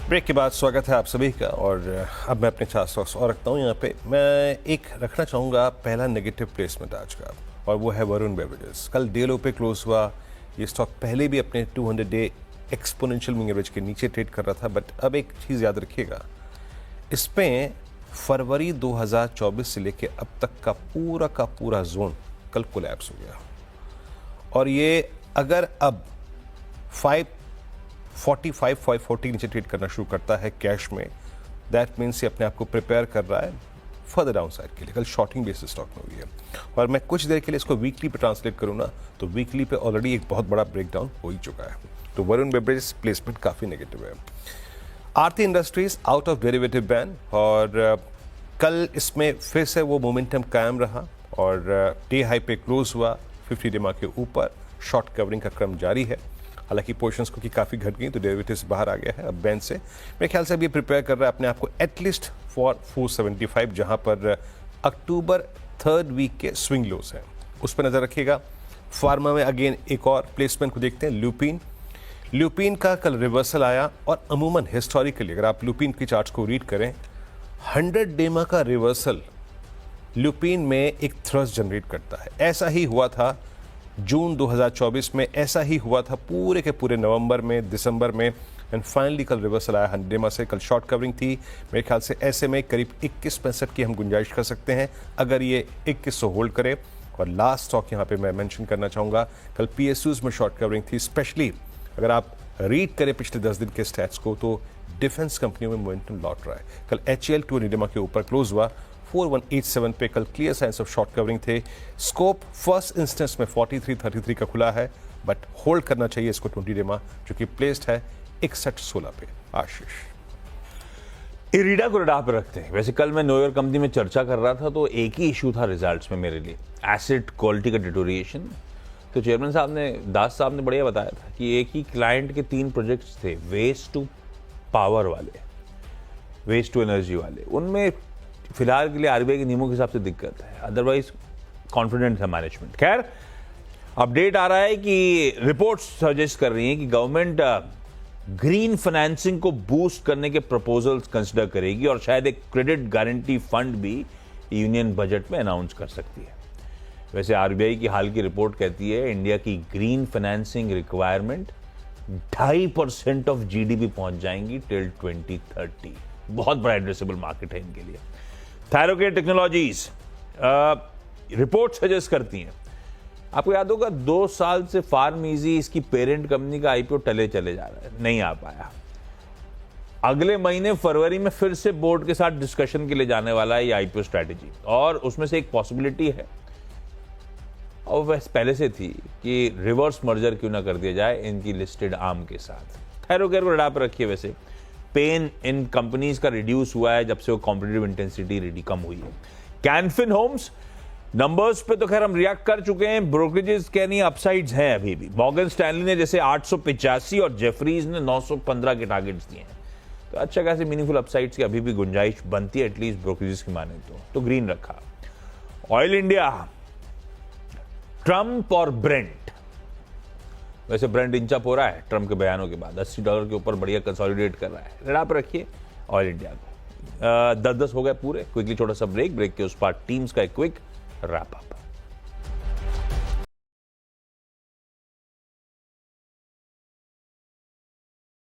Break के बाद स्वागत है आप सभी का। और अब मैं अपने 4 स्टॉक्स और रखता हूँ यहाँ पे। मैं एक रखना चाहूँगा पहला नेगेटिव प्लेसमेंट आज का, और वो है वरुण बेवरेजेस। कल डे लो पे क्लोज हुआ। ये स्टॉक पहले भी अपने 200 डे एक्सपोनेंशियल मूविंग एवरेज के नीचे ट्रेड कर रहा था, बट अब एक चीज़ याद रखिएगा, इसमें फरवरी 2024 से लेके अब तक का पूरा जोन कल कोलैप्स हो गया। और ये अगर अब 540 नीचे ट्रेड करना शुरू करता है कैश में, दैट मीन्स ये अपने आप को प्रिपेयर कर रहा है फर्दर डाउन साइड के लिए। कल शॉर्टिंग बेसिस स्टॉक में हुई है, और मैं कुछ देर के लिए इसको वीकली पे ट्रांसलेट करूँ ना, तो वीकली पे ऑलरेडी एक बहुत बड़ा ब्रेकडाउन हो ही चुका है। तो वरुण बेवरेजेस प्लेसमेंट काफ़ी नेगेटिव है। Aarti industries out of derivative ban, और कल इसमें फिर से वो मोमेंटम कायम रहा और डे हाई पे क्लोज हुआ 50 डेमा के ऊपर। शॉर्ट कवरिंग का क्रम जारी है, हालांकि पोर्शंस को की काफ़ी घट गई, तो डेरिवेटिव्स बाहर आ गया है अब बैन से। मेरे ख्याल से अब ये प्रिपेयर कर रहा है अपने आप को एटलीस्ट फॉर 475, जहां पर अक्टूबर 3rd वीक के स्विंग लोस हैं, उस पर नज़र रखिएगा। फार्मा में अगेन एक और प्लेसमेंट को देखते हैं, ल्यूपिन का कल रिवर्सल आया। और अमूमन हिस्टोरिकली अगर आप ल्यूपिन की चार्ट्स को रीड करें, 100 डेमा का रिवर्सल ल्यूपिन में एक थ्रस्ट जनरेट करता है। ऐसा ही हुआ था जून 2024 में, ऐसा ही हुआ था पूरे के पूरे नवंबर में, दिसंबर में, एंड फाइनली कल रिवर्सल आया 100 डेमा से। कल शॉर्ट कवरिंग थी मेरे ख्याल से, ऐसे में करीब 21% की हम गुंजाइश कर सकते हैं अगर ये 2100 होल्ड करे। और लास्ट स्टॉक यहाँ पे मैं मेंशन करना चाहूँगा, कल PSUs में शॉर्ट कवरिंग थी, स्पेशली अगर आप रीड करें पिछले 10 दिन के स्टैट्स को, तो डिफेंस कंपनियों में मोमेंटम लौट रहा है। कल HAL 2 डेमा के ऊपर क्लोज हुआ 4187 पे। कल clear signs of short covering थे। स्कोप फर्स्ट इंस्टेंस में 4333 का खुला है, बट होल्ड करना चाहिए इसको 20 डेमा, जो कि प्लेस्ड है 6116 पे। आशीष, इरिडा को रडार पर रखते हैं। वैसे कल मैं न्यूयॉर्क कंपनी में चर्चा कर रहा था, तो एक ही इशू था रिजल्ट्स में मेरे लिए, एसिड क्वालिटी का डिटोरिएशन। तो चेयरमैन साहब ने, दास साहब ने बढ़िया बताया था कि एक ही क्लाइंट के 3 प्रोजेक्ट्स थे, वेस्ट टू पावर वाले, वेस्ट टू एनर्जी वाले। उनमें फिलहाल के लिए RBI के नियमों के हिसाब से दिक्कत है, अदरवाइज कॉन्फिडेंट है मैनेजमेंट। खैर, अपडेट आ रहा है कि रिपोर्ट्स सजेस्ट कर रही हैं कि गवर्नमेंट ग्रीन फाइनेंसिंग को बूस्ट करने के प्रपोजल्स कंसिडर करेगी, और शायद एक क्रेडिट गारंटी फंड भी यूनियन बजट में अनाउंस कर सकती है। वैसे RBI की हाल की रिपोर्ट कहती है इंडिया की green financing requirement 2.5% of GDP पहुंच जाएंगी टिल 2030। बहुत बड़ा एड्रेसेबल मार्केट है इनके लिए। थायरोकेयर टेक्नोलॉजीज रिपोर्ट सजेस्ट करती हैं, आपको याद होगा 2 साल से फार्म इजी इसकी पेरेंट कंपनी का IPO टले चले जा रहा है, नहीं आ पाया। अगले महीने फरवरी में फिर से बोर्ड के साथ डिस्कशन के लिए जाने वाला है ये IPO स्ट्रैटेजी, और उसमें से एक पॉसिबिलिटी है, और वह पहले से थी, कि रिवर्स मर्जर क्यों ना कर दिया जाए इनकी लिस्टेड आर्म के साथ। थायरोकेयर को रडार पर रखिए। वैसे पेन इन कंपनीज का रिड्यूस हुआ है जब से वो कॉम्पिटिटिव इंटेंसिटी रेडी कम हुई है। कैनफिन होम्स नंबर्स पे तो खैर हम रिएक्ट कर चुके हैं, ब्रोकरेजेस के नहीं अपसाइड्स हैं अभी भी। मॉर्गन स्टैनली ने जैसे 885 और जेफरीज ने 915 के टारगेट्स दिए हैं, तो अच्छा खासी मीनिंगफुल अपसाइड्स की अभी भी गुंजाइश बनती है, एटलीस्ट ब्रोकरेजेस की माने तो ग्रीन रखा। ऑयल इंडिया, ट्रंप और ब्रेंट। वैसे ब्रेंट इंचअप हो रहा है ट्रंप के बयानों के बाद, $80 के ऊपर बढ़िया कंसोलिडेट कर रहा है। रडार पर रखिए ऑयल इंडिया को। 10-10 हो गए पूरे। क्विकली छोटा सा ब्रेक के उस पार टीम्स का एक क्विक रैप अप।